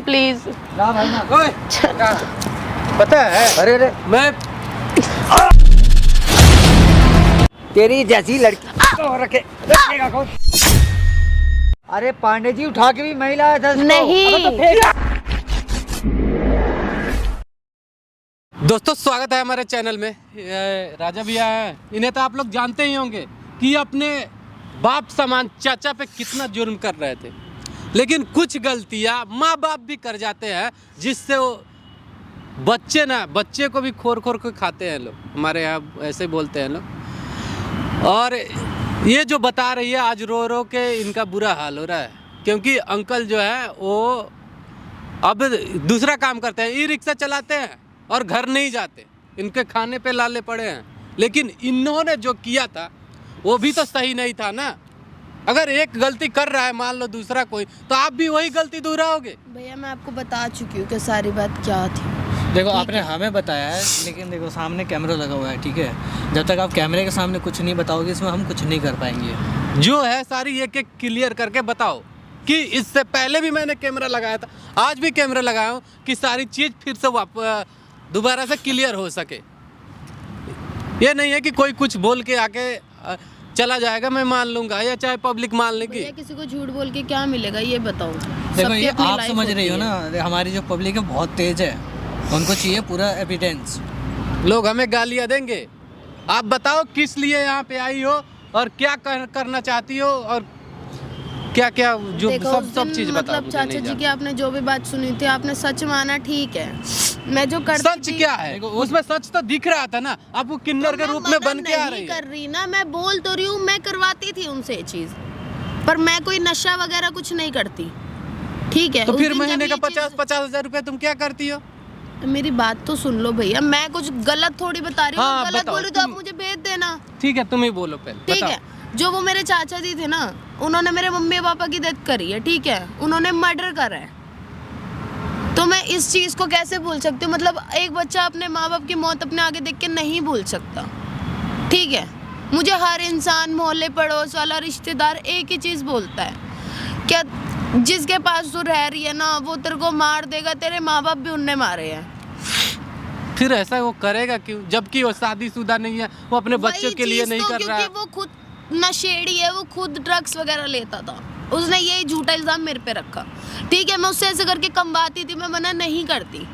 Please. ना भाई ना। ओए, पता है, अरे मैं तेरी जैसी लड़की को रखेगा कौन? अरे पांडे जी उठा के भी मैं लाया था इसको। नहीं। दोस्तों स्वागत है हमारे चैनल में। राजा भैया हैं, इन्हें तो आप लोग जानते ही होंगे कि अपने बाप समान चाचा पे कितना जुर्म कर रहे थे, लेकिन कुछ गलतियां माँ बाप भी कर जाते हैं जिससे वो बच्चे को भी खोर खोर के खाते हैं लोग। हमारे यहाँ ऐसे बोलते हैं लोग। और ये जो बता रही है आज रो रो के इनका बुरा हाल हो रहा है, क्योंकि अंकल जो है वो अब दूसरा काम करते हैं, ई रिक्शा चलाते हैं और घर नहीं जाते। इनके खाने पे लाले पड़े हैं, लेकिन इन्होंने जो किया था वो भी तो सही नहीं था ना। अगर एक गलती कर रहा है मान लो दूसरा कोई, तो आप भी वही गलती दोहराओगे। भैया मैं आपको बता चुकी हूँ कि सारी बात क्या थी। देखो आपने हमें बताया है, लेकिन देखो सामने कैमरा लगा हुआ है, ठीक है। जब तक आप कैमरे के सामने कुछ नहीं बताओगे इसमें हम कुछ नहीं कर पाएंगे। जो है सारी एक एक क्लियर करके बताओ कि इससे पहले भी मैंने कैमरा लगाया था, आज भी कैमरा लगाया हूँ कि सारी चीज़ फिर से दोबारा से क्लियर हो सके। ये नहीं है कि कोई कुछ बोल के आके चला जाएगा मैं मान लूंगा या चाहे पब्लिक मान लेगी। किसी को झूठ बोल के क्या मिलेगा ये बताओ। देखो ये आप समझ रही हो ना, हमारी जो पब्लिक है बहुत तेज है, उनको चाहिए पूरा एविडेंस। लोग हमें गालियाँ देंगे। आप बताओ किस लिए यहाँ पे आई हो और क्या करना चाहती हो और क्या क्या जो सब चीज बताओ। मतलब चाचा जी की आपने जो भी बात सुनी थी आपने सच माना, ठीक है। मैं जो करती सच क्या है उसमें सच तो दिख रहा था ना। आप वो किन्नर के रूप में बन के आ रही कर रही ना, मैं बोल तो रही हूँ मैं करवाती थी उनसे ये चीज, पर मैं कोई नशा वगैरह कुछ नहीं करती, ठीक है। तो फिर महीने का 50-50 हजार रुपए तुम क्या करती हो? मेरी बात तो सुन लो भैया, मैं कुछ गलत थोड़ी बता रही हूँ। हाँ, गलत बोल रही तो आप मुझे भेज देना। ठीक है तुम ही बोलो पहले। ठीक है, जो वो मेरे चाचा जी थे ना, उन्होंने मेरे मम्मी पापा की डेथ करी है, ठीक है। उन्होंने मर्डर करा है, तो मैं इस चीज को कैसे भूल सकती हूँ? मतलब एक बच्चा अपने माँ बाप की मौत अपने आगे देख के नहीं भूल सकता, ठीक है। मुझे हर इंसान, मोहल्ले पड़ोस वाला, रिश्तेदार एक ही चीज बोलता है, क्या जिसके पास तू रह रही है ना वो तेरे को मार देगा, तेरे माँ बाप भी उनने मारे हैं। फिर ऐसा वो करेगा क्यों जबकि वो शादीशुदा नहीं है, वो अपने बच्चों के लिए नहीं कर रहा है। वो खुद नशेड़ी है, वो खुद ड्रग्स वगैरह लेता था, उसने यही झूठा इल्जाम मेरे पे रखा, ठीक है। मैं उससे ऐसे करके कमवाती थी, मैं मना नहीं करती,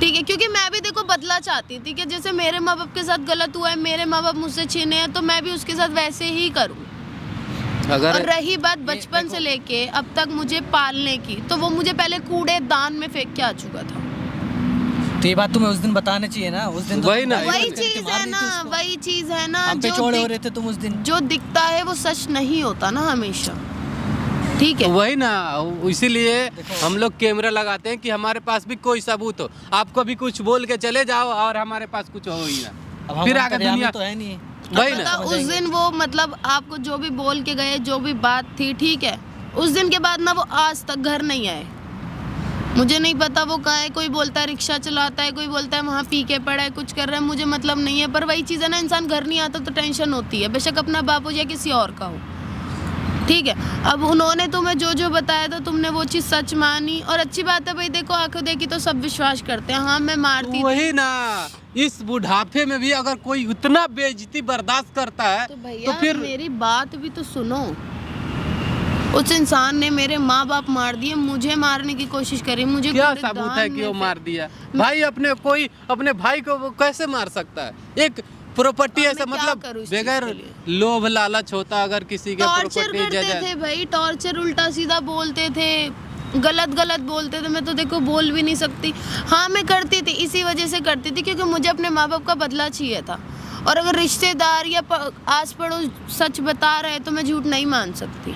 ठीक है, क्योंकि मैं भी देखो बदला चाहती थी कि जैसे मेरे माँ बाप के साथ गलत हुआ है, मेरे माँ बाप मुझसे छीने हैं, तो मैं भी उसके साथ वैसे ही करूँ। और रही बात बचपन से लेके अब तक मुझे पालने की, तो वो मुझे पहले कूड़ेदान में फेंक के आ चुका था। तो ये बात तुम्हें उस दिन बताना चाहिए ना। उस दिन वही ना, वही चीज है ना, वही चीज है ना। हम पे चौड़े हो रहे थे तुम उस दिन। जो दिखता है वो सच नहीं होता ना हमेशा, ठीक है। वही ना, इसीलिए हम लोग कैमरा लगाते हैं कि हमारे पास भी कोई सबूत हो। आपको भी कुछ बोल के चले जाओ और हमारे पास कुछ हो ही ना, फिर आगे दुनिया तो है नहीं। वही ना, उस दिन वो मतलब आपको जो भी बोल के गए, जो भी बात थी, ठीक है, उस दिन के बाद ना वो आज तक घर नहीं आए। मुझे नहीं पता वो कहाँ है, कोई बोलता है रिक्शा चलाता है, कोई बोलता है वहाँ पी के पड़ा है, कुछ कर रहा है, मुझे मतलब नहीं है। पर वही चीज़ है ना, इंसान घर नहीं आता तो टेंशन होती है, बेशक अपना बाप हो या किसी और का हो, ठीक है। अब उन्होंने तुम्हें जो जो बताया था तुमने वो चीज़ सच मानी, और अच्छी बात है भाई, देखो आंखों देखी तो सब विश्वास करते हैं। हाँ मैं मारती वही ना, इस बुढ़ापे में भी अगर कोई उतना बेइज्जती बर्दाश्त करता है तो फिर मेरी बात भी तो सुनो। उस इंसान ने मेरे माँ बाप मार दिए, मुझे मारने की कोशिश करी, मुझे क्या सबूत है कि वो मार दिया? भाई अपने भाई को वो कैसे मार सकता है? एक प्रॉपर्टी ऐसा मतलब बगैर लोभ लालच होता अगर किसी के प्रॉपर्टी करते थे भाई, टॉर्चर, उल्टा सीधा बोलते थे, गलत बोलते थे। मैं तो देखो बोल भी नहीं सकती। हाँ मैं करती थी, इसी वजह से करती थी क्योंकि मुझे अपने माँ बाप का बदला चाहिए था। और अगर रिश्तेदार या आस पड़ोस सच बता रहे तो मैं झूठ नहीं मान सकती।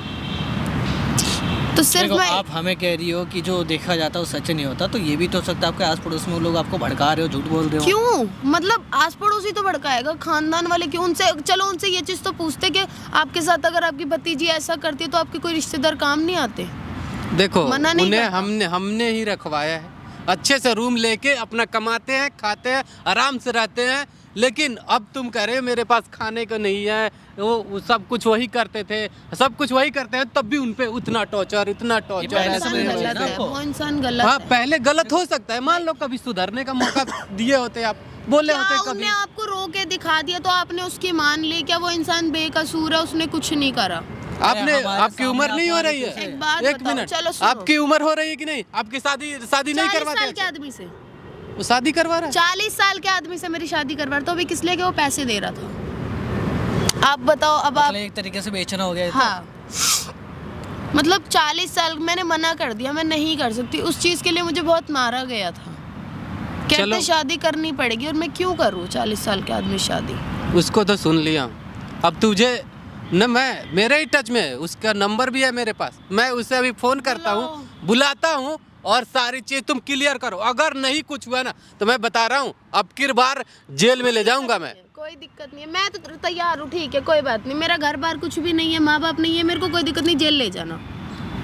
तो सिर्फ मैं आप हमें कह रही हो कि जो देखा जाता है वो सच नहीं होता, तो ये भी तो हो सकता है आपके आस पड़ोस में लोग आपको भड़का रहे हो, झूठ बोल रहे हो। क्यों? मतलब आस पड़ोस ही तो भड़काएगा, खानदान वाले क्यों? उनसे चलो उनसे ये चीज़ तो पूछते कि आपके साथ अगर आपकी भतीजी ऐसा करती है तो आपके कोई रिश्तेदार काम नहीं आते? देखो उन्हें हमने ही रखवाया है, अच्छे से रूम लेके अपना कमाते हैं, खाते हैं, आराम से रहते हैं, लेकिन अब तुम कह रहे हो मेरे पास खाने को नहीं है, वो सब कुछ वही करते थे, सब कुछ वही करते हैं, तब भी उन पे उतना टॉर्चर, इतना टॉर्चर। इंसान गलत है, वो इंसान गलत हाँ, है। पहले गलत हो सकता है, मान लो कभी सुधरने का मौका दिए होते, आप बोले क्या होते कभी। उन्हें आपको रो के दिखा दिया तो आपने उसकी मान ली? क्या वो इंसान बेकसूर है, उसने कुछ नहीं करा? आपने, आपकी उम्र नहीं हो रही है? एक बात एक बताओ, मिनट, चलो सुनो। आपकी उम्र हो रही है कि नहीं? आपकी शादी नहीं 40 करवाते? साल के आदमी से, वो शादी करवा रहा है? 40 साल के आदमी से मेरी शादी करवा रहा, तो अभी किस लिए कि वो पैसे दे रहा था? आप बताओ अब आप। मतलब एक तरीके से बेचना हो गया ये तो। हाँ, मतलब 40 साल मैंने मना कर दिया, मैं नहीं कर सकती उस चीज के लिए, मुझे बहुत मारा गया था। कहते चलो। शादी करनी पड़ेगी, और मैं क्यों करूँ 40 साल के आदमी शादी? उसको तो सुन लिया, अब तुझे न, मैं मेरे ही टच में है, उसका नंबर भी है मेरे पास, मैं उसे अभी फोन करता हूँ, बुलाता हूँ और सारी चीज तुम क्लियर करो। अगर नहीं कुछ हुआ ना तो मैं बता रहा हूँ अब की बार जेल में ले जाऊंगा मैं। कोई दिक्कत नहीं है, मैं तो तैयार हूँ, ठीक है, कोई बात नहीं। मेरा घर बार कुछ भी नहीं है, माँ बाप नहीं है, मेरे को कोई दिक्कत नहीं, जेल ले जाना,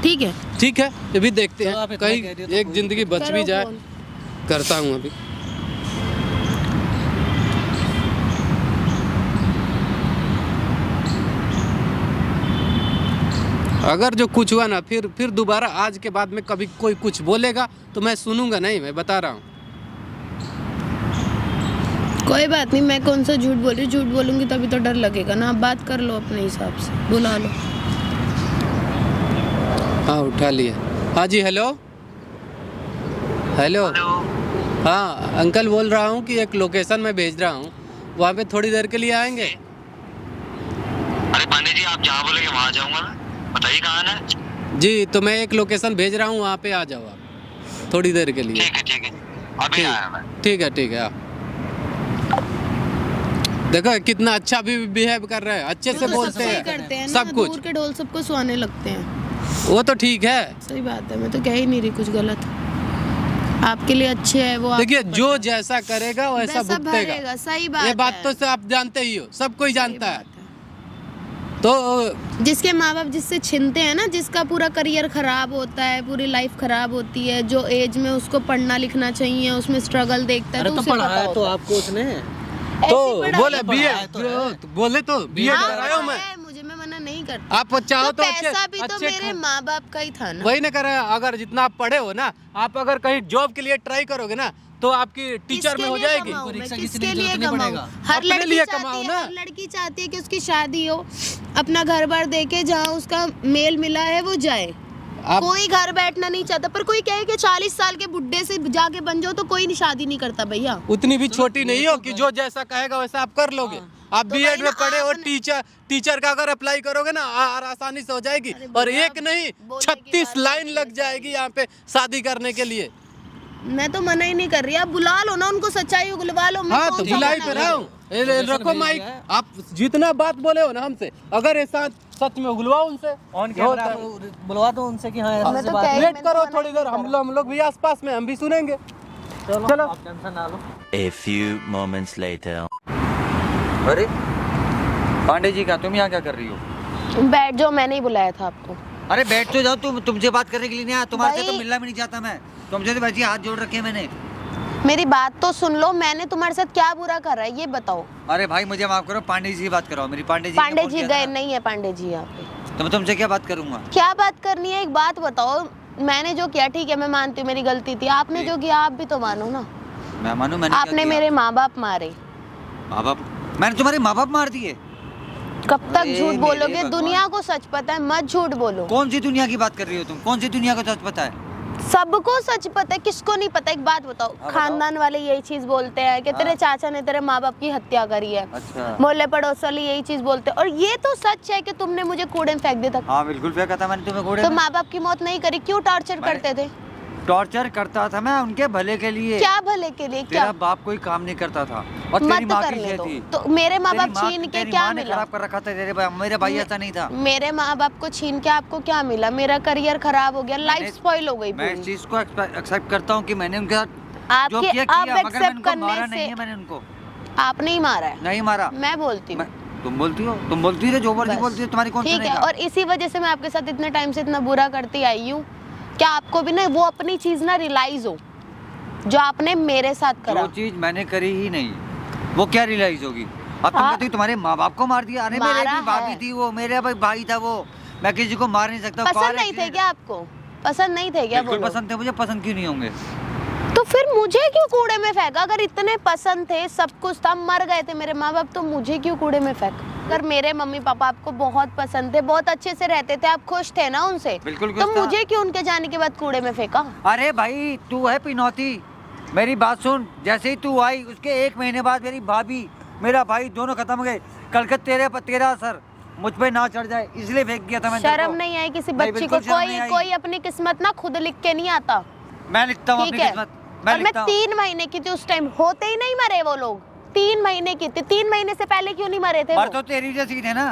ठीक है? ठीक है, ये भी देखते तो आप हैं, इतना कहीं कह रही हो तो एक जिंदगी बच भी करो जाए। फोन। करता हूँ अभी। अगर जो कुछ हुआ ना, फिर दोबारा आज के बाद में कभी कोई कुछ बोलेगा तो मैं सुनूंगा नहीं, मैं बता रहा हूँ। कोई बात नहीं, मैं कौन सा झूठ बोल रही हूँ? झूठ बोलूंगी तभी तो डर लगेगा ना। आप बात कर लो अपने हिसाब से, बुला लो। हाँ, उठा लिया। हाँ जी, हेलो हेलो। हाँ अंकल, बोल रहा हूँ कि एक लोकेशन में भेज रहा हूँ, वहाँ पे थोड़ी देर के लिए आएंगे? अरे पांडे जी, आप जहाँ बोलेंगे वहाँ जाऊँगा मैं। बताइए कहाँ है? जी, तो मैं एक लोकेशन भेज रहा हूँ, वहाँ पे आ जाओ आप थोड़ी देर के लिए। ठीक है, अभी आया मैं। ठीक है हाँ। देखो कितना अच्छा भी बिहेव कर रहे हैं, अच्छे से तो बोलते सही हैं करते हैं ना, सब कुछ। दूर के ढोल सबको सुहाने लगते हैं। वो तो ठीक है, सही बात है, मैं तो कह ही नहीं रही कुछ गलत। आपके लिए अच्छे है वो। देखिए जो जैसा करेगा वैसा भुगतेगा। भरेगा, सही बात ये बात है। तो से आप जानते ही हो, सब कोई जानता सही है। बात है। तो जिसके माँ बाप जिससे छीनते हैं ना, जिसका पूरा करियर खराब होता है, पूरी लाइफ खराब होती है, जो एज में उसको पढ़ना लिखना चाहिए उसमें स्ट्रगल देखता है, अरे तो तो उसे पता पढ़ाया तो होता है। आपको उसने। तो ऐसी पढ़ाई बोले है। बीए, तो है। बोले तो बीए हाँ, कराया हूँ मैं। है, मुझे मैं मना नहीं करती। आप चाहो तो तो अच्छे पैसा भी तो अच्छे मेरे माँ बाप का ही था ना। वही ना करे। अगर जितना आप पढ़े हो ना, आप अगर कहीं जॉब के लिए ट्राई करोगे ना तो आपकी टीचर में हो किसके लिए जाएगी। कमाऊं मैं? रिक्शा किसके किसी लिए जरूरत नहीं कमाऊं? पड़ेगा। हर अपने लड़की लिए चाहती कमाओ है, ना। हर लड़की चाहती है कि उसकी शादी हो, अपना घर बार देके, जहाँ उसका मेल मिला है वो जाए। आप कोई घर बैठना नहीं चाहता, पर कोई कहे कि 40 साल के बुड्ढे से जाके बन जाओ, तो कोई शादी नहीं करता भैया। उतनी भी छोटी नहीं हो कि जो जैसा कहेगा वैसा आप कर लोगे। आप तो बीएड वही में ना, पढ़े और आपने- टीचर का अगर अप्लाई करोगे ना आसानी से हो जाएगी। अरे और भैया, एक नहीं बोलने की 36 बात लाइन होती लग है। जाएगी यहाँ पे शादी करने के लिए। मैं तो मना ही नहीं कर रही, आप बुला लो ना उनको, सच्चाई उगलवा लो। मैं हाँ कौन तो सा बुलाई मना पे कर रहा रही हूँ, रखो माइक। आप जितना बात बोले हो ना हमसे, अगर ऐसा सच में उगलवाओ उनसे। ऑन कैमरा बुलवा दो उनसे कि हाँ ऐसे मैं से तो बात कह है। रही- वेट मैंने करो तो थोड़ी मना देर, नहीं हम लोग भी आसपास में, हम भी सुनेंगे। चलो आप टेंशन ना लो। A few moments later. अरे पांडे जी, का तुम यहाँ क्या कर रही हो? बैठ जाओ, मैंने ही बुलाया था आपको। अरे बैठ तो जाओ, तुमसे बात करने के लिए नहीं आया। तुम्हारे से तो भाई- मिलना भी नहीं चाहता मैं। तुमसे तो वैसे ही हाथ जोड़ रखे हैं मैंने। मेरी बात तो सुन लो, मैंने तुम्हारे साथ क्या बुरा करा है ये बताओ। अरे भाई मुझे माफ करो, पांडे जी से बात कराओ मेरी। पांडे जी ने पांडे फोन जी किया गए था। नहीं है, पांडे जी यहाँ पे। तो मैं तुमसे क्या बात करूंगा? क्या बात करनी है, एक बात बताओ। मैंने जो किया, ठीक है, मैं मानती हूँ मेरी गलती थी। आपने जो किया आप भी तो मानो ना। मैं मानूं मैंने क्या आपने किया? मेरे माँ बाप मारे। माँ बाप? मैंने तुम्हारे माँ बाप मार दिए? कब तक अरे झूठ मेरे बोलोगे? भगवान। दुनिया को सच पता है, मत झूठ बोलो। कौन सी दुनिया की बात कर रही हो तुम? कौन सी दुनिया को सच पता है? सबको सच पता है, किसको नहीं पता? एक बात बताओ, बताओ। खानदान वाले यही चीज बोलते हैं कि तेरे हाँ। चाचा ने तेरे माँ बाप की हत्या करी है। अच्छा। मोहल्ले पड़ोस वाले यही चीज बोलते हैं, और ये तो सच है कि तुमने मुझे कूड़े में फेंक दिया था। हाँ बिल्कुल फेंका था मैंने तुम्हें घोड़े तो में। माँ बाप की मौत नहीं करी, क्यों टॉर्चर मैंने- करते थे? टॉर्चर करता था मैं उनके भले के लिए। क्या भले के लिए? क्या तेरा बाप कोई काम नहीं करता था और तेरी मत माँ कर की ले थी। तो मेरे माँ बाप छीन के तेरी क्या माँ ने मिला? खराब कर रखा था मेरे भाई ऐसा नहीं था। मेरे माँ बाप को छीन के आपको क्या मिला? मेरा करियर खराब हो गया, लाइफ स्पॉइल हो गई मैं इस पूरी। चीज को एक्सेप्ट करता हूँ कि मैंने उनके साथ जो आपके किया आप किया, मगर मैंने एक्सेप्ट उनको मारा करने नहीं है। से मैंने उनको आपने ही मारा है। नहीं मारा। मैं बोलती हूँ। तुम बोलती हो जो मर्जी बस। बोलती हो, तुम्हारी कौन ठीक है, सुनेगा? और इसी वजह से मैं आपके साथ इतने टाइम से इतना बुरा करती आई हूँ। क्या आपको भी ना वो अपनी चीज ना रियलाइज हो जो आपने मेरे साथ करा? जो चीज मैंने करी ही नहीं। वो क्या रियलाइज होगी? अब तुम कहते हो तुम्हारे माँ बाप को मार दिया। अरे मेरे मारा भी भाभी है। थी वो, मेरे भाई था वो, मैं किसी को मार नहीं सकता। पसंद नहीं थे क्या आपको? पसंद नहीं थे क्या वो बिल्कुल लोग? पसंद थे मुझे, पसंद क्यों नहीं होंगे? तो फिर मुझे क्यों कूड़े में फेंका? अगर इतने पसंद थे, सब कुछ था, मर गए थे मेरे माँ बाप, तो मुझे क्यों कूड़े में फेंका? अगर मेरे मम्मी पापा आपको बहुत पसंद थे, बहुत अच्छे से रहते थे, आप खुश थे ना उनसे, बिल्कुल तो खुश था। मुझे क्यों उनके जाने के बाद कूड़े में फेंका? अरे भाई तू है पिनौती, मेरी बात सुन। जैसे ही तू आई उसके 1 महीने बाद मेरी भाभी मेरा भाई दोनों खत्म हो गए। कल का तेरा असर मुझ पे ना चढ़ जाए इसलिए फेंक दिया था मैंने। शर्म नहीं आई किसी भाई, बच्ची को? बिल्कुल शर्म नहीं आई। कोई अपनी किस्मत ना खुद लिख के नहीं आता, मैं लिखता हूँ ठीक अपनी है? किस्मत, और मैं मैं लिखता हूँ। 3 महीने की थी उस टाइम, होते ही नहीं मरे वो लोग। 3 महीने की थी, 3 महीने से पहले क्यों नहीं मरे थे मर वो? तो तेरी वजह से ही थे ना,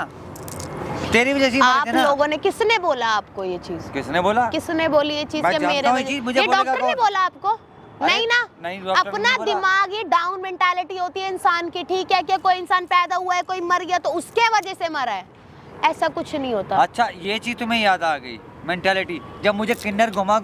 तेरी वजह से ही मरे आप थे ना। लोगों ने, किसने बोला आपको ये चीज? किसने बोला? किसने बोली ये चीज मैं कि जानता मेरे हूँ ये वजह- चीज, मुझे ये बोलेगा डॉक्टर ने कौन? बोला आपको? अरे, नहीं ना, नहीं, डॉक्टर ने अपना नहीं बोला। दिमाग ही डाउन मेंटालिटी होती है इंसान की, ठीक है? क्या कोई इंसान पैदा हुआ है, कोई मर गया तो उसके वजह से मरा है, ऐसा कुछ नहीं होता। अच्छा ये चीज तुम्हें याद आ गई, मेंटालिटी। जब मुझे किन्नर घुमा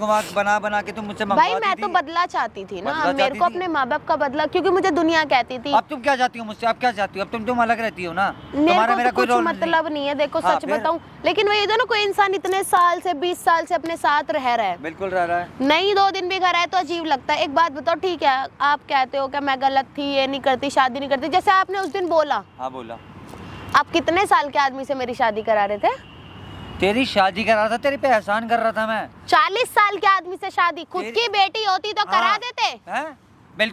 बना के तुम मुझसे भाई मंगवाती मैं थी। तो बदला चाहती थी ना, बदला मेरे चाहती को थी? अपने माँ बाप का बदला, क्योंकि मुझे दुनिया कहती थी। अब तुम क्या चाहती हो मुझसे? अब क्या चाहती हो? अब तुम अलग रहती हो ना, मेरे तुम्हारा को मेरा तो कोई कुछ रोल मतलब नहीं है, देखो हाँ, सच फिर? बताऊं, लेकिन वही तो ना, कोई इंसान इतने साल से 20 साल से अपने साथ रह रहा है, बिल्कुल रह रहा है। नहीं 2 दिन भी घर आए तो अजीब लगता है। एक बात बताओ, ठीक है आप कहते हो कि मैं गलत थी, ये नहीं करती, शादी नहीं करती, जैसे आपने उस दिन बोला, हाँ बोला। आप कितने साल के आदमी से मेरी शादी करा रहे थे? तेरी शादी कर रहा था, तेरे पे एहसान कर रहा था मैं। 40 साल के आदमी से शादी, खुद तेरी- की बेटी होती तो करा हाँ, देते। हैं?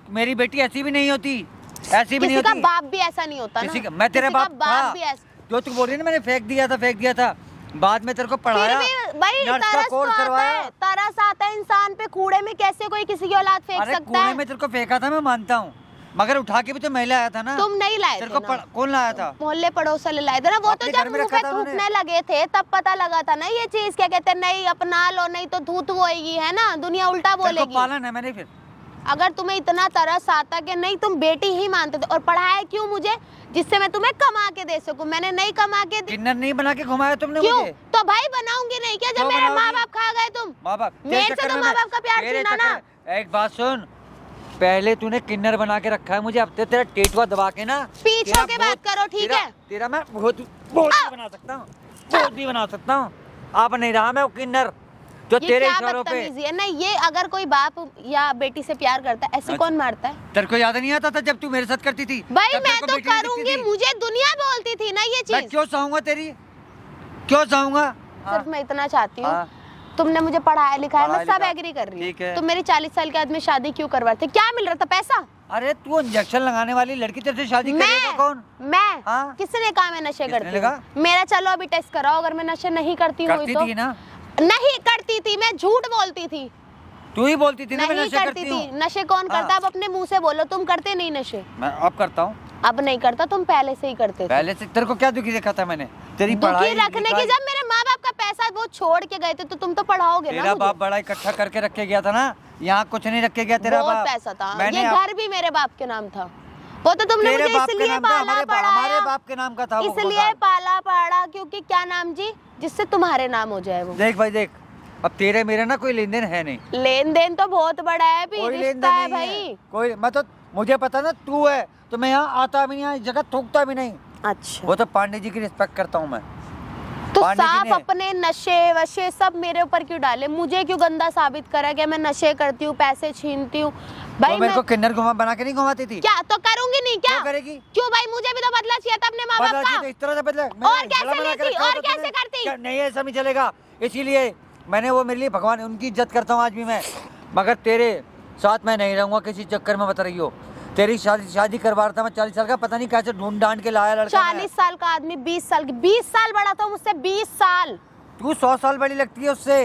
मेरी बेटी ऐसी भी नहीं होती, ऐसी भी नहीं किसी का होती। बाप भी ऐसा नहीं होता किसी ना, का, मैं तेरा किसी का बाप बाप भी था। ऐसा। जो तू बोल रही है ना मैंने फेंक दिया था, बाद में तेरे को फिर पढ़ाया, भी भाई नर्स का तरस तो कोर्स आता करवाया। है, तरस आता है इंसान पे। कूड़े में कैसे कोई किसी की औलाद फेंक अरे सकता कूड़े है? में तेरे को फेंका था मैं मानता हूँ, मगर उठा के भी तो मैं लाया था ना। तुम नहीं लाए तेरे थे को ना, कौन लाया था? मोहल्ले पड़ोस वाले लाए थे ना। वो तो अपने जब घर में मुंह रखा पे था उन्होंने। थूकने लगे थे तब पता लगा था ना ये चीज, क्या कहते हैं, नहीं अपना लो नहीं तो थूत होएगी, है ना, दुनिया उल्टा तेरे को बोलेगी। पालन है मैंने फिर। अगर तुम्हें इतना तरस आता कि नहीं तुम बेटी ही मानते थे, और पढ़ाया क्यों मुझे, जिससे मैं तुम्हें कमा के दे सकूं? मैंने नहीं कमा के दी, किन्नर नहीं बना के घुमाया तुमने क्यों? मुझे। तो भाई बनाऊंगी नहीं क्या, जब क्यों मेरे माँ बनाओगी? बाप खा गए तुम? माँ बाप मेरे से तो माँ बाप का प्यार छीना ना। एक बात सुन, पहले तूने किन्नर बना के रखा है मुझे, अब तो तेरा टेटुआ दबा के ना पीछे तेरा होके बात करो, ठीक है? तेरा मैं बहुत भी बना सकता हूँ, बहुत भी बना सकता हूँ। अब नहीं रहा मैं वो किन्नर जो ये तेरे क्या इशारों पे। बदतमीजी है? नहीं, ये अगर कोई बाप या बेटी से प्यार करता है, ऐसे अच्छा। कौन मारता है? तेरे को याद नहीं आता था जब तू मेरे साथ करती थी? भाई तब तेरे मैं को तो बेटी नहीं दिखती करूंगी, थी। मुझे दुनिया बोलती थी ना ये मैं चीज। क्यों चाहूंगा तेरी, क्यों चाहूंगा? सिर्फ मैं इतना चाहती हूँ, हाँ। तुमने मुझे पढ़ाया लिखाया, मैं पढ़ाया सब लिखा। एग्री कर रही ठीक हूँ। है। तो मेरी 40 साल के आदमी शादी क्यों करवाते? क्या मिल रहा था? पैसा? अरे तू इंजेक्शन लगाने वाली लड़की तेरे से शादी करेगा कौन? मैं हाँ? किसने कहा मैं नशे किसने करती लगा? हूँ? मेरा चलो अभी टेस्ट कराओ, अगर मैं नशे नहीं करती हुई करती तो। थी ना, नहीं करती थी, मैं झूठ बोलती थी, तू ही बोलती थी ना मैं नहीं नशे करती करती थी। हूँ। नशे कौन हाँ। करता? अब अपने मुंह से बोलो, तुम करते नहीं नशे? मैं अब करता हूँ। अब नहीं करता, तुम पहले से ही करते थे। पहले से तेरे को क्या दुखी देखा था मैंने? तेरी दुखी पढ़ाई रखने की, लिखाई- जब मेरे माँ बाप का पैसा वो छोड़ के गए थे तो तुम तो पढ़ाओगे ना तेरा मुझे। बाप बड़ा इकट्ठा करके रखे गया था ना, यहाँ कुछ नहीं रखे गया तेरा बहुत बाप। पैसा था, मैंने ये आप- घर भी मेरे बाप के नाम था। वो तो तुमने तेरे मुझे बाप के इसलिए नाम था, पाला हमारे पढ़ाया, बाप के नाम का था वो इसलिए मकान। पाला पढ़ा, क्योंकि क्या नाम जी, जिससे तुम्हारे नाम हो जाए वो। देख भाई देख, अब तेरे मेरे ना कोई लेन देन है नहीं, लेन देन तो बहुत बड़ा है, भी कोई लेन रिश्ता देन है नहीं भाई। है कोई। मैं तो, मुझे पता ना तू है तो मैं यहाँ आता भी नहीं, यहाँ इस जगह थूकता भी नहीं। अच्छा, वो तो पांडे जी की रिस्पेक्ट करता हूँ मैं। तो पांडे जी साफ ने- अपने नशे वशे सब मेरे ऊपर क्यों डाले? मुझे क्यों गंदा साबित करा कि मैं नशे करती हूँ, पैसे छीनती हूँ? भाई वो मेरे मैं को किन्नर बना के नहीं घुमाती थी। क्या तो करूंगी नहीं क्या? क्यों करेगी? क्यों भाई, मुझे भी तो बदला चाहिए था अपने माँ बदला बाप की का। तो इस तरह से बदला। और कैसे लेती? और कैसे करती? नहीं ऐसा नहीं चलेगा, इसीलिए मैंने वो मेरे लिए भगवान, उनकी इज्जत करता हूँ आज भी मैं, मगर तेरे साथ मैं नहीं रहूंगा किसी चक्कर में। बता रही हो, तेरी शादी करवा रहा था मैं 40 साल का, पता नहीं कैसे ढूंढ डांड के लाया लड़का। 40 साल का आदमी 20 साल की, 20 साल बड़ा था मुझसे, 20 साल। तू 100 साल बड़ी लगती है उससे।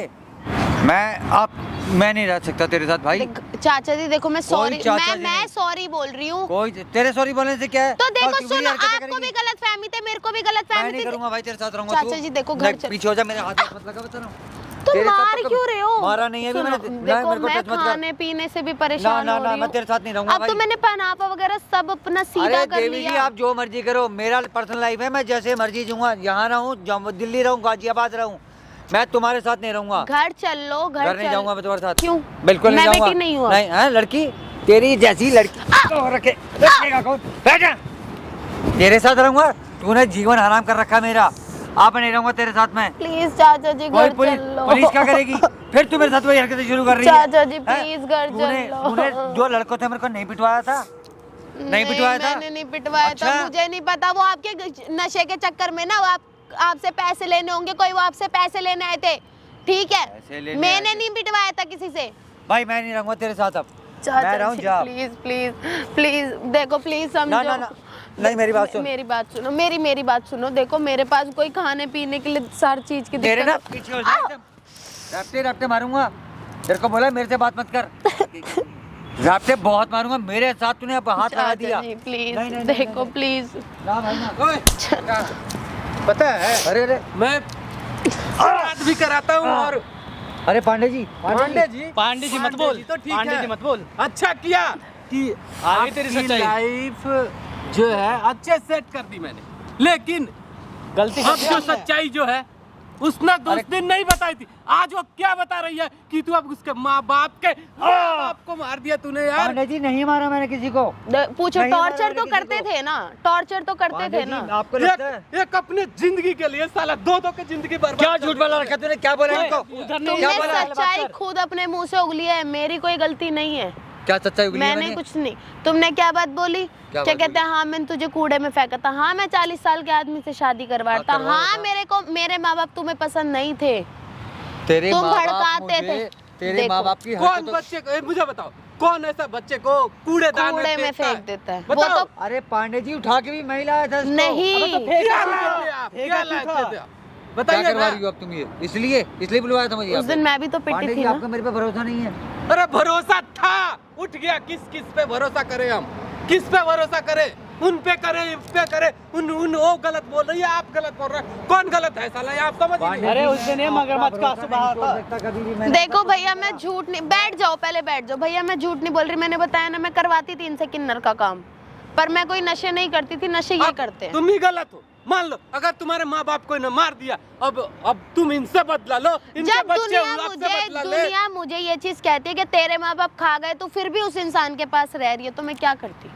मैं नहीं रह सकता तेरे साथ भाई। चाचा जी देखो, मैं सॉरी, चाचा जी मैं नहीं। सॉरी बोल रही हूँ। कोई तेरे सॉरी बोलने से क्या है? तो देखो फालतू की सुनो, हरकतें आपको करेगी। भी गलत फहमी थे, मेरे को भी गलत मैं फहमी नहीं थी। करूंगा भाई, तेरे साथ रहूंगा। चाचा तू जी देखो, घर देख, पीछे हो जा, मेरे हाथ मत लगा, बता रहा हूं। तो तेरे साथ मार तो क्यों रहे हो? मारा नहीं है अभी सुनो, मैंने। ना, देखो मेरे को मैं टच मत कर। खाने पीने से भी ना परेशान ना हो ना, रही मैं हूँ। तेरे साथ नहीं रहूंगा अब भाई। तो मैंने पहनावा वगैरह सब अपना सीधा अरे कर देवी जी, लिया। आप जो मर्जी करो, मेरा पर्सनल लाइफ है, मैं जैसे मर्जी जीऊंगा। यहाँ रहूँ, दिल्ली रहूँ, गाजियाबाद रहूँ, मैं तुम्हारे साथ नहीं रहूंगा। घर चल लो, घर नहीं जाऊंगा मैं तुम्हारे साथ। क्यों? बिल्कुल नहीं मैं जाऊंगा। बेटी नहीं हूँ। नहीं है लड़की, तेरी जैसी लड़की को रखेगा कौन? बैठ जा। तेरे साथ रहूंगा? तूने जीवन हराम कर रखा मेरा। आप नहीं रहूंगा तेरे साथ में। प्लीज चाचा जी घर पुलिस चल लो। पुलिस क्या करेगी? फिर तू मेरे साथ वही हरकतें शुरू कर रही है। चाचा जी हैं? प्लीज घर तूने चल लो। तूने जो लड़कों थे मेरे को नहीं पिटवाया था? नहीं पिटवाया था? मैंने नहीं पिटवाया था, अच्छा। मुझे नहीं पता। वो आपके नशे के चक्कर में ना वो आपसे पैसे लेने होंगे, कोई वो आपसे पैसे लेने आए थे, ठीक है? पैसे लेने मैंने आए थे। नहीं पिटवाया था किसी से। भाई मैं नहीं रहूंगा तेरे साथ अब। मैं चाचा रहूं जी जा। प्लीज प्लीज प्लीज देखो, प्लीज ना समझो। ना ना नहीं, मेरी बात सुन। मेरी बात सुनो, मेरी बात सुनो। देखो मेरे पास कोई खाने पीने के लिए सारी चीज की तेरे ना दिक्कत पीछे हो जाए एकदम। रफ्ते रफ्ते मारूंगा। तेरे को बोला मेरे से बात मत कर। रफ्ते बहुत मारूंगा। मेरे साथ तूने अब हाथ लगा दिया। चाचा जी प्लीज नहीं, नहीं, नहीं, देखो नहीं। प्लीज। ना भाई ना। ओए, पता है अरे अरे मैं अपराध भी कराता हूँ और अरे पांडे जी पांडे जी मत बोल। तो ठीक पांडे है। जी मत बोल। अच्छा किया कि आगे तेरी आपकी सच्चाई। लाइफ जो है अच्छे सेट कर दी मैंने, लेकिन गलती अब जो सच्चाई जो है उसने तो उस दिन नहीं बताई थी। आज वो क्या बता रही है कि तू अब उसके माँ बाप को मार दिया तूने यार। पांडे जी नहीं मारा मैंने किसी को। पूछो, नहीं टॉर्चर मारा तो किसी करते को। थे ना, टॉर्चर तो करते पांडे थे जी, ना। आपको लगता है एक अपने जिंदगी के लिए साला दो के जिंदगी बर्बाद क्या कर झूठ दी बोला तूने। रखा तूने? क्या बोला इनको? उधर नहीं क्या तुमने बोला? सच्चाई खुद अपने मुंह से उगली है, मेरी कोई गलती नहीं है। क्या सच्चाई उगली है मैंने मैंने? कुछ नहीं। तुमने क्या बात बोली? क्या क्या बात कहते हैं? हाँ मैंने तुझे कूड़े में फेंका था। हाँ मैं 40 साल के आदमी से शादी करवाता। करवाया हाँ था। मेरे माँ बाप तुम्हें पसंद नहीं थे। तेरे तुम माँ बाप भड़काते मुझे थे। तेरे देखो, माँ बाप की कौन हरकतों- बच्चे को मुझे बताओ, कौन ऐसा बच्चे को कूड़ेदान कूड़े में फेंकता फेंक देता है? वो बताओ। तो अरे पांडे जी उठा के भी मैं लाया था इसको। नहीं। क्या लाए थे आप? क्या लाए थे आप? क्या बताइए करवा ना। रही हो अब तुम? ये इसलिए बुलवाया था मुझे यहाँ उस पे। दिन मैं भी तो पिटी पांडे थी जी ना। आपका मेरे पे भरोसा नहीं है। अरे भरोसा था, उठ गया। किस पे भरोसा करें हम? किस पे भरोसा करें? उन पे करे, इस पे करे। उन वो गलत बोल रही है, आप गलत बोल रहे हैं। कौन गलत है साला? ये आप समझ ही नहीं। अरे उस दिन ये मगरमच्छ का आंसू बहा था। कभी भी मैं देखो भैया मैं झूठ नहीं, बैठ जाओ पहले बैठ जाओ भैया, मैं झूठ नहीं बोल रही। मैंने बताया ना मैं करवाती थी इनसे किन्नर का काम, पर मैं कोई नशे नहीं करती थी। नशे ये अब करते हैं। तुम ही गलत हो। मान लो अगर तुम्हारे माँ बाप को ने मार दिया, अब तुम इनसे बदला लो। इनके जब बच्चे आपसे बदला ले। दुनिया मुझे ये चीज कहती है कि तेरे माँ बाप खा गए, तो फिर भी उस इंसान के पास रह रही है, तो मैं क्या करती?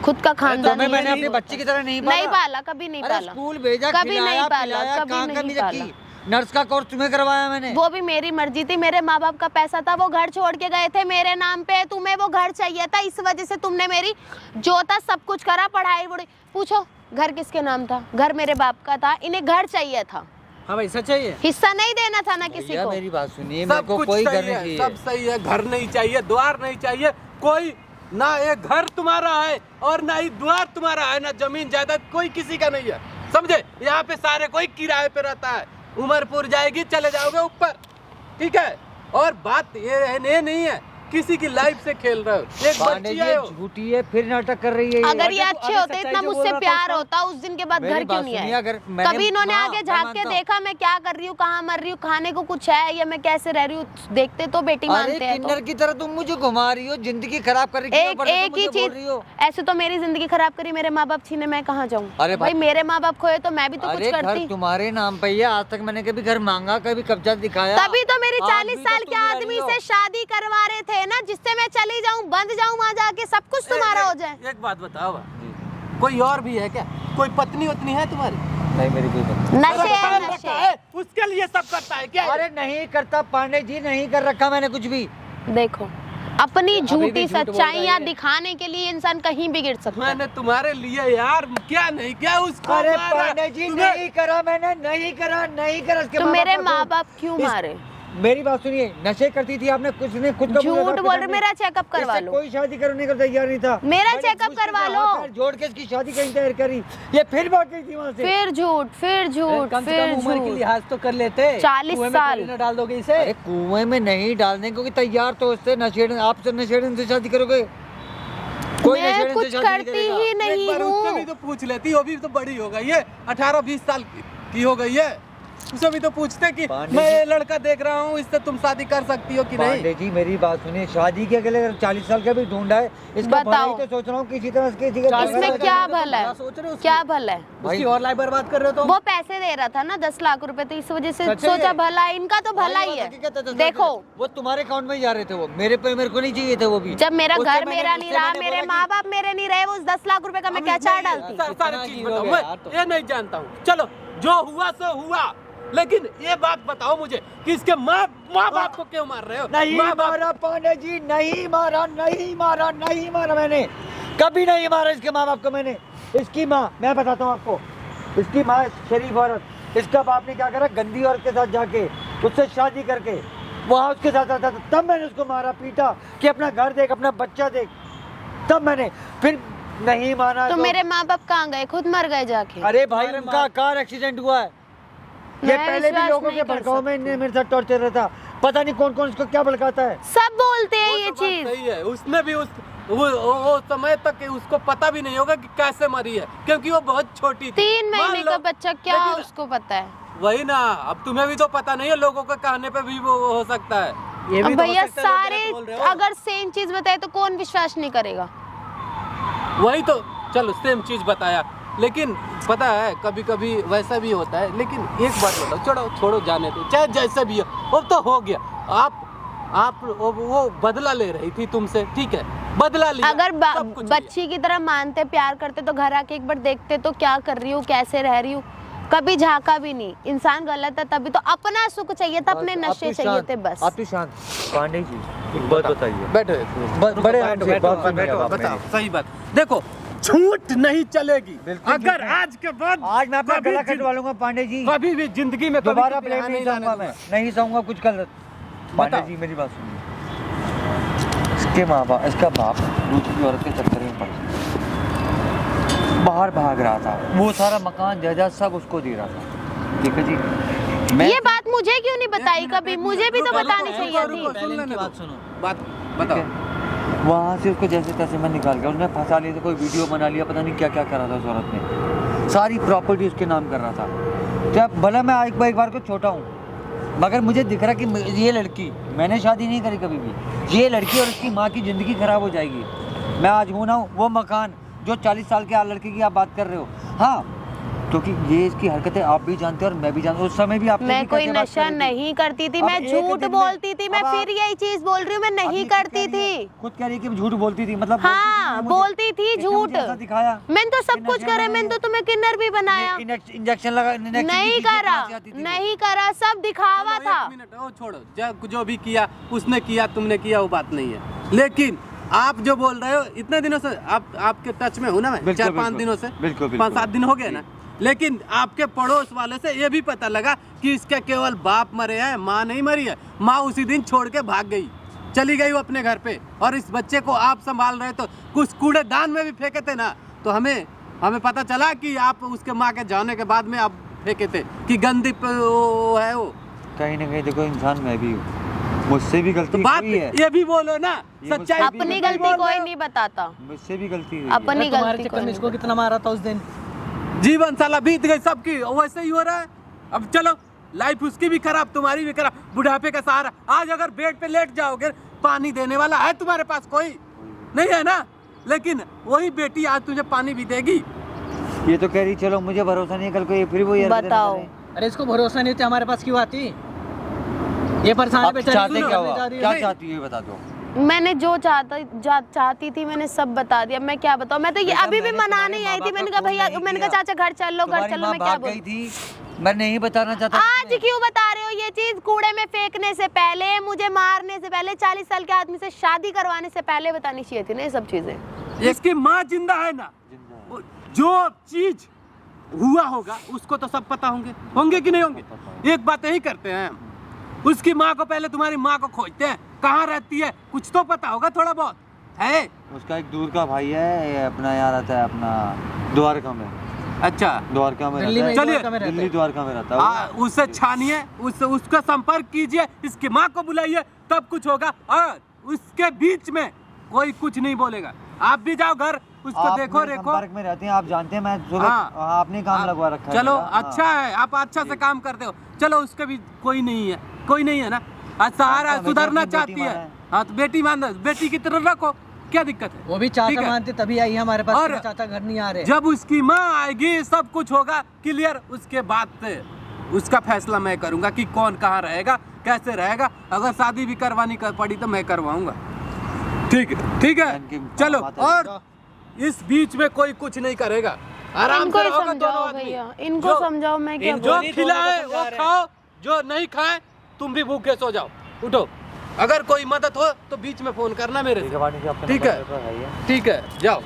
खुद का खानदान तुम्हें मैंने नहीं अपने बच्चे की तरह नहीं पाला। नहीं पाला, कभी नहीं अरे पाला। स्कूल भेजा, कभी खिलाया, नहीं पाला, पिलाया, कभी कहाँ नहीं कमी पाला। रखी? नर्स का कोर्स तुम्हें करवाया मैंने। वो भी मेरी मर्जी थी, मेरे माँ बाप का पैसा था, वो घर छोड़ के गए थे मेरे नाम पे। तुम्हें वो घर चाहिए था, इस वजह से तुमने मेरी जो था सब कुछ करा, पढ़ाई वढ़ाई। पूछो घर किसके नाम था? घर मेरे बाप का था, इन्हें घर चाहिए था, हाँ भाई सच है ये। हिस्सा नहीं देना था ना किसी भैया को। मेरी बात सुनिए, मेरे सब को कुछ कोई घर सही नहीं है, चाहिए। सब सही है। घर नहीं चाहिए, द्वार नहीं चाहिए, कोई ना एक घर तुम्हारा है और ना ही द्वार तुम्हारा है, ना जमीन जायदाद कोई किसी का नहीं है, समझे? यहाँ पे सारे कोई किराए पे रहता है। उम्र पूर जाएगी, चले जाओगे ऊपर, ठीक है? और बात ये नहीं है किसी की लाइफ से खेल रहे हो। एक पांडे बच्ची जी है वो। झूठी है, फिर नाटक कर रही है ये। अगर ये अगर तू अच्छे अभी होते, सच्चाई इतना जो बोल मुझसे रहा था प्यार उसका- होता, उस दिन के बाद मेरी घर क्यों बात नहीं सुनिए, आए? अगर मैंने- कभी इन्होंने हाँ, आगे मैं झांक के मानता हूँ। देखा मैं क्या कर रही हूँ, कहाँ मर रही हूँ, खाने को कुछ है या मैं कैसे रह रही हूँ, देखते तो बेटी अरे मानते हैं। किन्नर की तरह तुम मुझे घुमा रही हो, जिंदगी खराब कर रही हो, एक ही चीज, ऐसे तो मेरी जिंदगी खराब करी, मेरे माँ बाप छीने, मैं कहाँ जाऊँ? अरे भाई भाई- मेरे माँ बाप खोए तो मैं भी तो कुछ अरे घर करती। तुम्हारे नाम पे ही है, आज तक मैंने कभी घर मांगा, कभी कब्जा दिखाया? तभी तो मेरी आज 40 भी तो साल के तुम रह आदमी रही हो। से शादी करवा रहे थे ना, जिससे मैं चली जाऊं, बंद जाऊं, वहां जाके सब कुछ तुम्हारा हो जाए। एक बात बताओ, कोई और भी है क्या? कोई पत्नी उतनी है तुम्हारी? नहीं मेरी कोई बात नशे अरे है रखा नशे। है, उसके लिए सब करता है क्या? अरे नहीं करता पांडे जी, नहीं कर रखा मैंने कुछ भी। देखो अपनी भी झूठी झूठ बोल रहा सच्चाइयां है। दिखाने के लिए इंसान कहीं भी गिर सकता है। मैंने तुम्हारे लिए यार क्या नहीं क्या उसको अरे मारा। पांडे जी तुम्हें- नहीं करा मैंने, नहीं करा उसके तो माँ मेरे बाप का माँ खून। बाप क्यों इस- मारे? मेरी बात सुनिए, नशे करती थी आपने, कुछ ने खुद का झूठ बोल रहे, मेरा चेकअप करवा इससे लो। कोई शादी करने को तैयार नहीं था। मेरा मैंने चेकअप मुश्किल से करवा लो। हाथ पैर जोड़ के इसकी शादी करनी तैयार करी, ये फिर भाग गई थी वहाँ से। फिर झूठ, फिर झूठ, कम से फिर कम उम्र के झूठ। लिहाज तो कर लेते। 40 कुएं में साल। थोड़ी ना डाल दोगे इसे। अरे कुएं में नहीं डालने क्योंकि तैयार तो उससे नशेड़ी, आप से नशेड़ी से शादी करोगे? कोई मैं नशेड़ी कुछ से शादी नहीं करती करेगा। ही एक नहीं बार उससे भी हूँ। तो पूछ लेती, वो भी तो बड़ी हो गई है, 18-20 साल की हो गई है। उसे भी तो पूछते कि पांडे मैं जी- ये लड़का देख रहा हूँ, इससे तुम शादी कर सकती हो कि नहीं। पांडे जी मेरी बात सुनिए, शादी के अगले 40 साल का भी ढूंढा है, इसका भला ही बताओ। तो सोच रहा हूँ किसी तरह से किसी का इसमें क्या भला है, सोच रहे हो क्या भला है? उसकी और लाइफ बर्बाद कर रहे हो तो वो पैसे दे रहा था ना 10 लाख रुपए, तो इस वजह से सच्ची है। सोचा भला है, इनका तो भला ही है। देखो वो तुम्हारे अकाउंट में ही जा रहे थे, वो मेरे को नहीं चाहिए थे वो भी। जब मेरा उससे घर मैंने- मेरा नहीं उससे रहा, मैंने मेरे बोला माँ बाप मेरे नहीं रहे, वो उस 10 लाख रुपए का मैं क्या चार डालती। सारी चीज हो बताओ, गया मैं यार तो। ये नहीं जानता हूँ। चलो जो हुआ सो हुआ, लेकिन ये बात बताओ मुझे कि इसके माँ बाप को क्यों मार रहे हो? नहीं माँ बाप मारा पांडे जी, नहीं मारा मैंने, कभी नहीं मारा इसके माँ बाप को मैंने। इसकी माँ, मैं बताता हूँ आपको, इसकी माँ शरीफ औरत, इसका बाप ने क्या करा, गंदी औरत के साथ जाके उससे शादी करके वहाँ उसके साथ रहता था, तब मैंने उसको मारा पीटा कि अपना घर देख, अपना बच्चा देख, तब मैंने। फिर नहीं माना तो मेरे माँ बाप कहाँ गए? खुद मर गए जाके। अरे भाई उनका कार एक्सीडेंट हुआ है। ये मैं पहले भी विश्वास लोगों नहीं के कर भड़काऊ में सकती। इनने मेरे साथ टॉर्चर रहता, पता नहीं कौन कौन इसको क्या भड़काता है। सब बोलते हैं वो ये तो बात चीज। सही है, उसने भी वो समय तक उसको पता भी नहीं होगा कि कैसे मरी है, क्योंकि वो बहुत छोटी थी। 3 मान महीने लो, का बच्चा, क्या लेकिन उसको पता है? वही ना, अब तुम्हें भी तो पता नहीं है, लोगों के कहने पे भी वो हो सकता है। ये भी अब तो भैया हो सकता है, सारे गलत बोल रहे हो। अगर सेम चीज बताए तो कौन विश्वास नहीं करेगा? वही तो, चलो सेम चीज बताया, लेकिन पता है कभी कभी वैसा भी होता है। लेकिन एक बात बताओ, छोड़ो जाने दो, चाहे जैसा भी हो, अब तो हो गया। आप वो बदला ले रही थी तुमसे, ठीक है, बदला लिया, अगर सब कुछ लिया। बच्ची की तरह मानते, प्यार करते तो घर आके एक बार देखते तो क्या कर रही हूँ, कैसे रह रही हूँ। कभी झांका भी नहीं। इंसान गलत है तभी तो अपना सुख चाहिए था, अपने नशे चाहिए थे बस। आप तो शांत। पांडे जी एक बात बताइए, बैठो बड़े आराम से बात सुनिए बैठो, आप बताओ मेरी। सही बात। देखो, झूठ नहीं चलेगी। बिल्कुल अगर झूठ नहीं। आज के बाद आज मैं अपना कभी गला जिन- कटवा लूंगा पांडे जी, कभी भी जिंदगी में कभी दोबारा किसी प्रेम यहाँ नहीं जाने चाहूंगा, मैं दूंगा। नहीं चाहूंगा कुछ गलत। पांडे बताओ। जी मेरी बात सुनिए, इसके माँ बाप, इसका बाप दूसरी औरत के चक्कर में पड़ गया, बाहर भाग रहा था, वो सारा मकान जायदाद सब उसको दे रहा था, ठीक है जी। मैं ये बात मुझे क्यों नहीं बताई कभी? मुझे भी तो रुको, बतानी रुको, चाहिए रुको, थी। पहले सुन इनकी लेने बात दो। सुनो। बात ठीक बताओ। है। वहाँ से उसको जैसे तैसे मैं निकाल गया, उसने फंसा लिया था, कोई वीडियो बना लिया, पता नहीं क्या क्या कर रहा था उस औरत ने, सारी प्रॉपर्टी उसके नाम कर रहा था। जब भला मैं एक बार को छोटा हूँ, मगर मुझे दिख रहा कि ये लड़की, मैंने शादी नहीं करी कभी भी, ये लड़की और उसकी माँ की ज़िंदगी ख़राब हो जाएगी। मैं आज हूँ ना, वो मकान जो 40 साल के लड़के की आप बात कर रहे हो, हाँ, क्योंकि ये इसकी हरकतें आप भी जानते हो और मैं भी जानता हूँ। उस समय भी आप मैं कोई नशा नहीं करती थी, अब मैं एक झूठ दिन में- बोलती थी, मैं अब आप- फिर यही चीज बोल रही हूँ, मैं नहीं करती थी। खुद कह रही है कि झूठ बोलती थी, मतलब हाँ, बोलती थी झूठ। दिखाया, मैंने तो सब कुछ करे, मैंने तो तुम्हें किन्नर भी बनाया। इंजेक्शन लगा, नहीं करा, नहीं करा, सब दिखावा चलो, था। एक मिनट, ओ छोड़ो, जो भी किया उसने किया, तुमने किया, वो बात नहीं है। लेकिन आप जो बोल रहे हो, इतने दिनों से आपके टच में हूँ ना मैं, बिल्कुल, 4-5 बिल्कुल। दिनों से, बिल्कुल, 5-7 दिन हो गए ना। लेकिन आपके पड़ोस वाले से ये भी पता लगा कि इसके केवल बाप मरे हैं, माँ नहीं मरी है। माँ उसी दिन छोड़ के भाग गई, चली गई वो अपने घर पे, और इस बच्चे को आप संभाल रहे। तो कुछ कूड़ेदान में भी फेंके थे ना, तो हमें पता चला कि आप उसके माँ के जाने के बाद में आप फेंके थे कि गंदी वो है वो। कहीं ना कहीं देखो, इंसान मैं भी हूँ, मुझसे भी तो गलती बात हुई है, ये भी बोलो ना, ये सच्चाई मुझसे भी अपनी बोल गलती रहे कोई हो। नहीं बताता, मुझसे भी गलती हुई है। अपनी तुम्हारे गलती चक्कर कोई में नहीं इसको कितना मारा था उस दिन। जीवन साला बीत गई सबकी, वैसे ही हो रहा है। अब चलो, लाइफ उसकी भी खराब, तुम्हारी भी खराब, बुढ़ापे का सहारा। आज अगर बेड पे लेट जाओगे, पानी देने वाला है तुम्हारे पास कोई नहीं है ना, लेकिन वही बेटी आज तुझे पानी भी देगी। ये तो कह रही, चलो मुझे भरोसा नहीं है, कल को ये फिर वो ये हरकतें बताओ। करे। अरे इसको भरोसा नहीं होता, हमारे पास क्यों आती? ये परेशान आप बेचारी, चाहते सुनो, क्या करने हुआ, जा रही है। क्या नहीं। चाहती हो ये बता दो। मैंने जो चाहती थी मैंने सब बता दिया। मैं क्या बताऊँ, मैं तो ये बेटा, अभी भी मैंने मनाने तुम्हारे ही आई थी। माँ-बाप मैंने का कहा भैया, फोन नहीं मैंने कहा किया। चाचा घर चल लो, घर तुम्हारी चलो। माँ मैं क्या भाग बोलूं? गई थी, मैं नहीं बताना चाहता। आज क्यों बता रहे हो ये चीज? कूड़े में फेंकने से पहले, मुझे मारने से पहले, 40 साल के आदमी से शादी करवाने से पहले बतानी चाहिए थी ना ये सब चीजें। इसकी माँ जिंदा है ना, वो जो चीज हुआ होगा उसको तो सब पता होंगे कि नहीं होंगे। एक बात यही करते हैं, उसकी माँ को पहले तुम्हारी माँ को खोजते हैं, कहाँ रहती है, कुछ तो पता होगा थोड़ा बहुत है। उसका एक दूर का भाई है, ये अपना यहाँ रहता है, अपना द्वारका में। अच्छा, द्वारका में दिल्ली रहता में है, चलिए, द्वारका में रहता है। दिल्ली द्वारका में रहता है वो। उससे छानिए, उसका संपर्क कीजिए, इसकी माँ को बुलाइए, तब कुछ होगा। और उसके बीच में कोई कुछ नहीं बोलेगा। आप भी जाओ घर, उसको आप देखो मेरे रेखो। संपर्क में रहते हैं, आप जानते हैं, मैं सुबह हाँ। आपने काम लगवा रखा है चलो मेरा, हाँ। अच्छा है, आप अच्छा से काम करते हो। चलो उसके भी कोई नहीं है, कोई नहीं है ना। आज सहारा हमें तो सुधरना अपनी बेटी चाहती है, माना है। हाँ तो बेटी मान, बेटी की तरह रखो, क्या दिक्कत है? वो भी ठीक चाचा है। मानते तभी आई है हमारे पास, और मेरे चाचा घर नहीं आ रहे। जब उसकी माँ आएगी सब कुछ होगा क्लियर, उसके बाद से उसका फैसला मैं करूंगा कि कौन कहाँ रहेगा, कैसे रहेगा। अगर शादी भी करवानी पड़ी तो मैं करवाऊंगा। ठीक है, ठीक है, इनकी चलो। बात है। और इस बीच में कोई कुछ नहीं करेगा, आराम इनको से ही रहोगे दोनों समझाओ आदमी। भैया, इनको जो- समझाओ, मैं क्या जो बोलूं। खिलाए वो खाओ, जो नहीं खाए तुम भी भूखे सो जाओ। उठो, अगर कोई मदद हो तो बीच में फोन करना मेरे ठीक से। है, वाणी जी, आपका ठीक नंबर है। मेरे पास है ही है। ठीक है, जाओ।